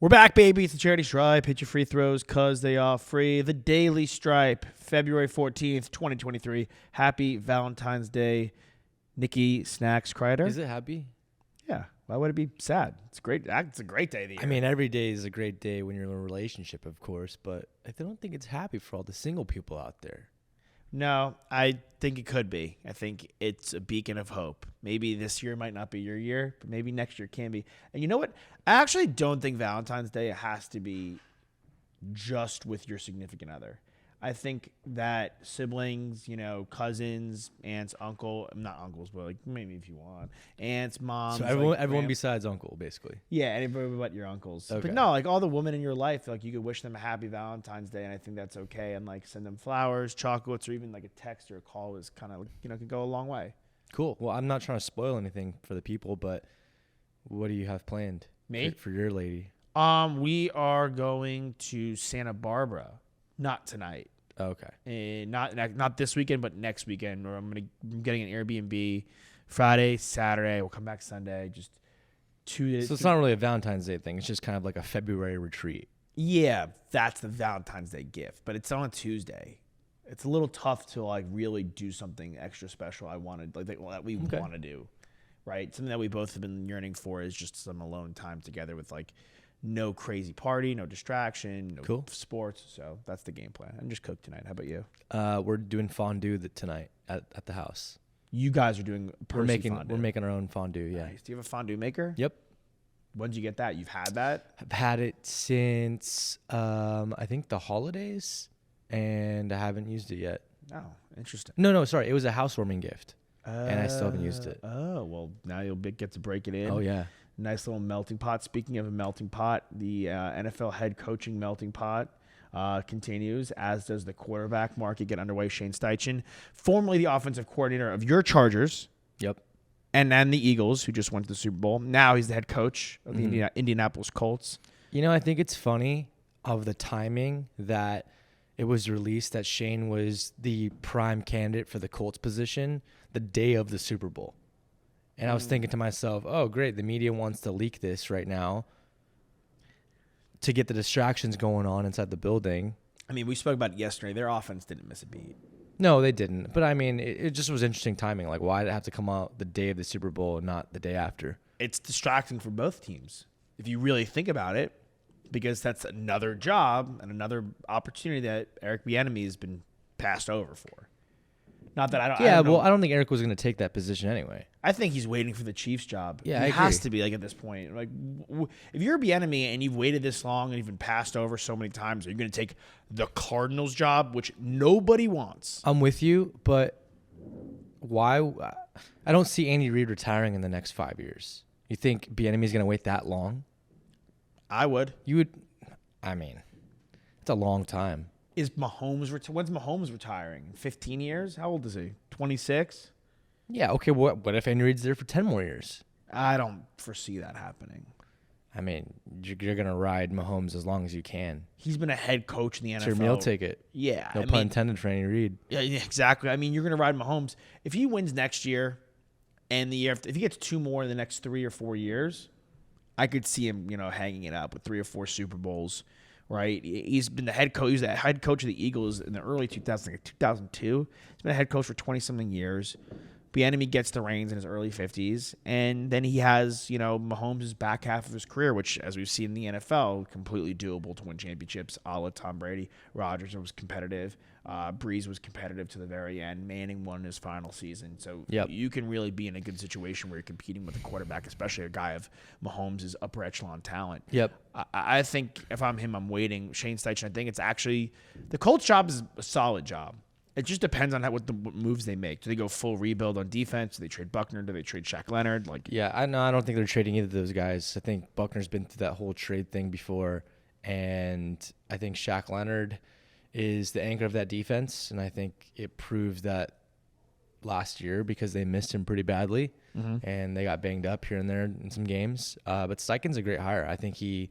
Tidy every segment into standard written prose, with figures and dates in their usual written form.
We're back, baby. It's the Charity Stripe. Hit your free throws because they are free. The Daily Stripe, February 14th, 2023. Happy Valentine's Day, Nikki Snacks Kreider. Is it happy? Yeah. Why would it be sad? It's great. It's a great day of the year. I mean, every day is a great day when you're in a relationship, of course, but I don't think it's happy for all the single people out there. No, I think it could be. I think it's a beacon of hope. Maybe this year might not be your year, but maybe next year can be. And you know what? I actually don't think Valentine's Day has to be just with your significant other. I think that siblings, cousins, aunts, not uncles, but like maybe if you want, aunts, moms. So everyone besides uncle, basically. Yeah, anybody but your uncles. Okay. But no, like all the women in your life, like you could wish them a happy Valentine's Day, and I think that's okay. And like send them flowers, chocolates, or even like a text or a call is kind of can go a long way. Cool. Well, I'm not trying to spoil anything for the people, but what do you have planned? Me? For your lady? We are going to Santa Barbara. Not tonight. Okay. And not this weekend, but next weekend. Where I'm getting an Airbnb Friday, Saturday. We'll come back Sunday. Just 2 days. So it's not really a Valentine's Day thing. It's just kind of like a February retreat. Yeah, that's the Valentine's Day gift. But it's on a Tuesday. It's a little tough to like really do something extra special. That we want to do, right? Something that we both have been yearning for is just some alone time together with like. No crazy party, no distraction, no sports. So that's the game plan. And just cook tonight. How about you? We're doing fondue tonight at the house. You guys are doing fondue. We're making our own fondue, yeah. Nice. Do you have a fondue maker? Yep. When did you get that? You've had that? I've had it since, I think the holidays, and I haven't used it yet. Oh, interesting. No, sorry. It was a housewarming gift, and I still haven't used it. Oh, well, now you'll get to break it in. Oh, yeah. Nice little melting pot. Speaking of a melting pot, the NFL head coaching melting pot continues, as does the quarterback market get underway. Shane Steichen, formerly the offensive coordinator of your Chargers. Yep. And then the Eagles, who just went to the Super Bowl. Now he's the head coach of the Indianapolis Colts. I think it's funny of the timing that it was released that Shane was the prime candidate for the Colts position the day of the Super Bowl. And I was thinking to myself, oh, great, the media wants to leak this right now to get the distractions going on inside the building. I mean, we spoke about it yesterday. Their offense didn't miss a beat. No, they didn't. But, I mean, it just was interesting timing. Like, why did it have to come out the day of the Super Bowl and not the day after? It's distracting for both teams, if you really think about it, because that's another job and another opportunity that Eric Bieniemy has been passed over for. Not that I don't. Yeah, I don't think Eric was going to take that position anyway. I think he's waiting for the Chiefs job. Yeah, he has to be like at this point. Like, if you're Bieniemy and you've waited this long and you've been passed over so many times, are you going to take the Cardinals job, which nobody wants? I'm with you, but why? I don't see Andy Reid retiring in the next 5 years. You think Bieniemy's going to wait that long? I would. You would. I mean, it's a long time. Is Mahomes when's Mahomes retiring? 15 years? How old is he? 26? Yeah, okay, what if Andy Reid's there for 10 more years? I don't foresee that happening. I mean, you're going to ride Mahomes as long as you can. He's been a head coach in the NFL. It's your meal ticket. Yeah. No pun intended for Andy Reid. Yeah, exactly. I mean, you're going to ride Mahomes. If he wins next year and the year if he gets 2 more in the next 3 or 4 years, I could see him, hanging it up with 3 or 4 Super Bowls. Right, he's been the head coach. He was the head coach of the Eagles in the early 2000s, like 2002. He's been a head coach for 20-something years. Bieniemy gets the reins in his early 50s, and then he has, Mahomes' back half of his career, which, as we've seen in the NFL, completely doable to win championships. A la Tom Brady, Rodgers was competitive, Breeze was competitive to the very end. Manning won his final season, so you can really be in a good situation where you're competing with a quarterback, especially a guy of Mahomes' upper echelon talent. Yep. I think if I'm him, I'm waiting. Shane Steichen, I think it's actually the Colts job is a solid job. It just depends on what moves they make. Do they go full rebuild on defense? Do they trade Buckner? Do they trade Shaq Leonard? I don't think they're trading either of those guys. I think Buckner's been through that whole trade thing before, and I think Shaq Leonard is the anchor of that defense, and I think it proved that last year because they missed him pretty badly, and they got banged up here and there in some games. But Steichen's a great hire. I think he's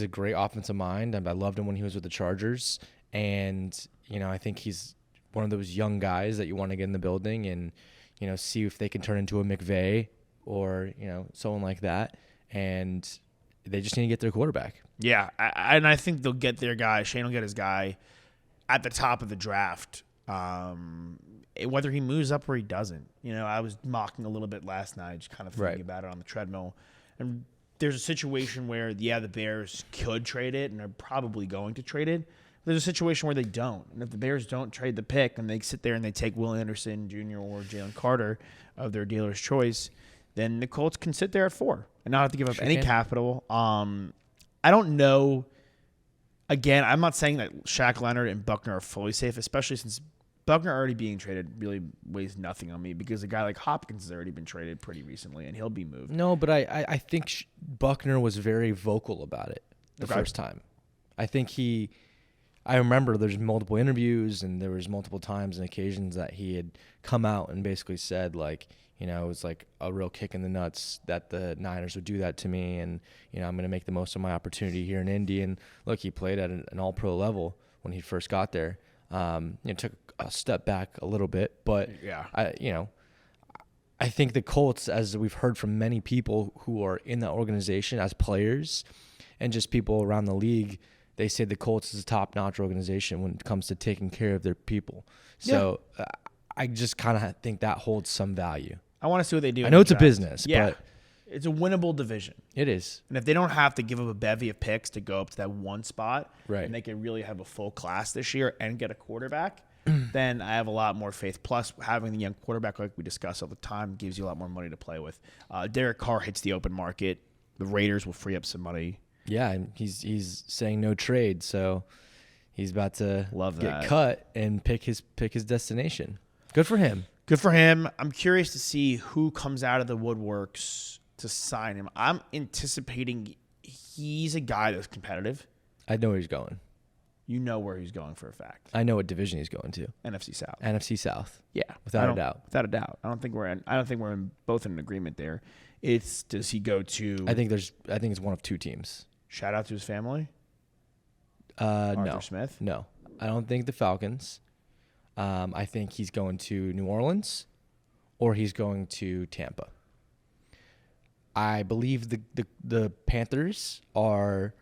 a great offensive mind. I loved him when he was with the Chargers, and I think he's one of those young guys that you want to get in the building and, see if they can turn into a McVay or, someone like that. And they just need to get their quarterback. Yeah, and I think they'll get their guy. Shane will get his guy at the top of the draft. Whether he moves up or he doesn't. I was mocking a little bit last night, just kind of thinking about it on the treadmill. And there's a situation where, the Bears could trade it, and they're probably going to trade it. There's a situation where they don't. And if the Bears don't trade the pick and they sit there and they take Will Anderson Jr. or Jalen Carter of their dealer's choice, then the Colts can sit there at 4 and not have to give up any capital. I don't know. Again, I'm not saying that Shaq Leonard and Buckner are fully safe, especially since Buckner already being traded really weighs nothing on me because a guy like Hopkins has already been traded pretty recently, and he'll be moved. No, but I think Buckner was very vocal about it the first time. I remember there's multiple interviews and there was multiple times and occasions that he had come out and basically said, like, it was like a real kick in the nuts that the Niners would do that to me, and I'm going to make the most of my opportunity here in Indy. And look, he played at an all-pro level when he first got there. Took a step back a little bit, but yeah, I think the Colts, as we've heard from many people who are in that organization as players and just people around the league, they say the Colts is a top-notch organization when it comes to taking care of their people. So I just kind of think that holds some value. I want to see what they do. I know it's a business, but it's a winnable division. It is. And if they don't have to give up a bevy of picks to go up to that one spot, right, and they can really have a full class this year and get a quarterback, then I have a lot more faith. Plus, having the young quarterback, like we discuss all the time, gives you a lot more money to play with. Derek Carr hits the open market. The Raiders will free up some money. Yeah, and he's saying no trade, so he's about to get cut and pick his destination. Good for him. Good for him. I'm curious to see who comes out of the woodworks to sign him. I'm anticipating he's a guy that's competitive. I know where he's going. You know where he's going for a fact. I know what division he's going to. NFC South. NFC South. Yeah, without a doubt. Without a doubt. I don't think we're both in agreement there. Does he go to? I think it's one of two teams. Shout out to his family. Arthur Smith. No, I don't think the Falcons. I think he's going to New Orleans, or he's going to Tampa. I believe the Panthers are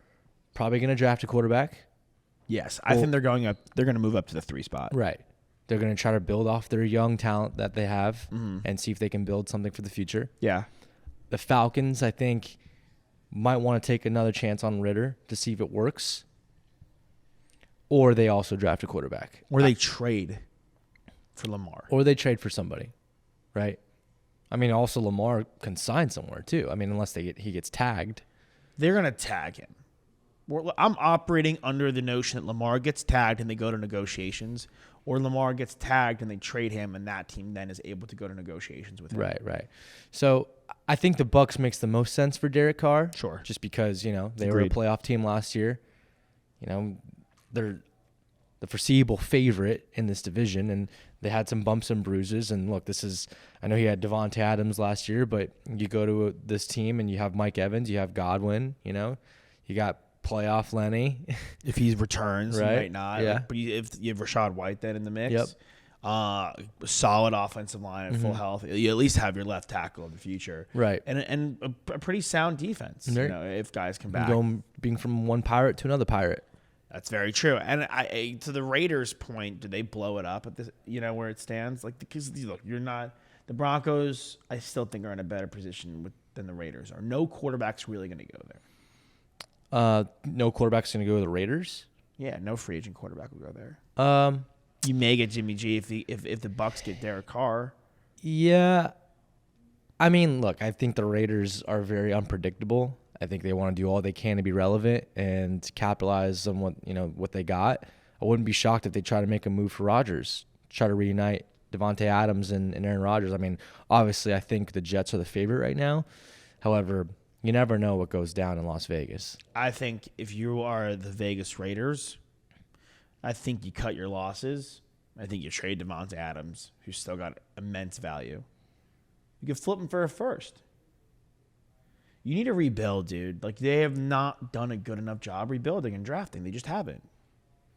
probably going to draft a quarterback. Yes, I think they're going up. They're going to move up to the 3 spot. Right. They're going to try to build off their young talent that they have and see if they can build something for the future. Yeah. The Falcons, I think, might want to take another chance on Ritter to see if it works. Or they also draft a quarterback. Or they trade for Lamar. Or they trade for somebody, right? I mean, also Lamar can sign somewhere too. I mean, unless he gets tagged. They're going to tag him. I'm operating under the notion that Lamar gets tagged and they go to negotiations, or Lamar gets tagged and they trade him and that team then is able to go to negotiations with him. Right. So I think the Bucs makes the most sense for Derek Carr. Sure. Just because, they were a playoff team last year. They're the foreseeable favorite in this division, and they had some bumps and bruises. And look, I know he had Devontae Adams last year, but you go to this team and you have Mike Evans, you have Godwin, you got playoff Lenny. If he returns, right? He might not. Yeah. But if you have Rashad White then in the mix, yep. Solid offensive line at full health, you at least have your left tackle in the future. Right. And a pretty sound defense, if guys come back. Being from one pirate to another pirate. That's very true. And to the Raiders' point, do they blow it up at this? Where it stands? Because look, the Broncos. I still think are in a better position than the Raiders are. No quarterback's really going to go there. No quarterback's going to go to the Raiders. Yeah, no free agent quarterback will go there. You may get Jimmy G if the Bucs get Derek Carr. Yeah, I mean, look, I think the Raiders are very unpredictable. I think they want to do all they can to be relevant and capitalize on what they got. I wouldn't be shocked if they try to make a move for Rodgers, try to reunite Devontae Adams and Aaron Rodgers. I mean, obviously, I think the Jets are the favorite right now. However, you never know what goes down in Las Vegas. I think if you are the Vegas Raiders, I think you cut your losses. I think you trade Devontae Adams, who's still got immense value. You can flip him for a first. You need to rebuild, dude. They have not done a good enough job rebuilding and drafting. They just haven't.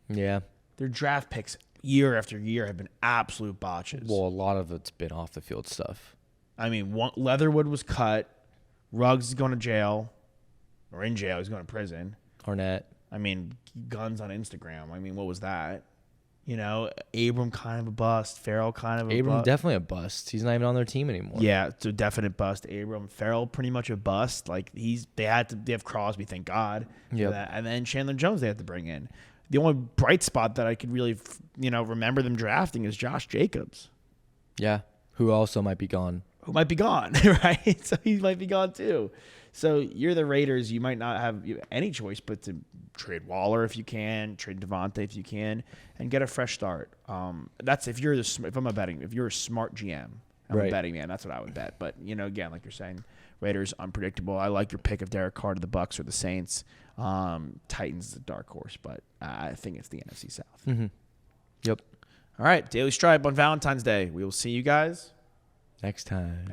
Yeah. Their draft picks year after year have been absolute botches. Well, a lot of it's been off the field stuff. I mean, Leatherwood was cut. Ruggs is going to jail. or in jail. He's going to prison. Arnett. I mean, guns on Instagram. I mean, what was that? You know, Abram kind of a bust. Farrell kind of a Abram bust. definitely a bust. He's not even on their team anymore. Yeah, it's a definite bust. Abram. Farrell pretty much a bust. Like they have Crosby, thank God. Yep. And then Chandler Jones they had to bring in. The only bright spot that I could really, remember them drafting is Josh Jacobs. Yeah. Who also might be gone. Who might be gone, right? So he might be gone too. So you're the Raiders. You might not have any choice but to trade Waller if you can, trade Devontae if you can, and get a fresh start. That's if you're a smart GM, I'm a betting man. That's what I would bet. But again, like you're saying, Raiders unpredictable. I like your pick of Derek Carr to the Bucs or the Saints. Titans is a dark horse, but I think it's the NFC South. Mm-hmm. Yep. All right, Daily Stripe on Valentine's Day. We will see you guys next time.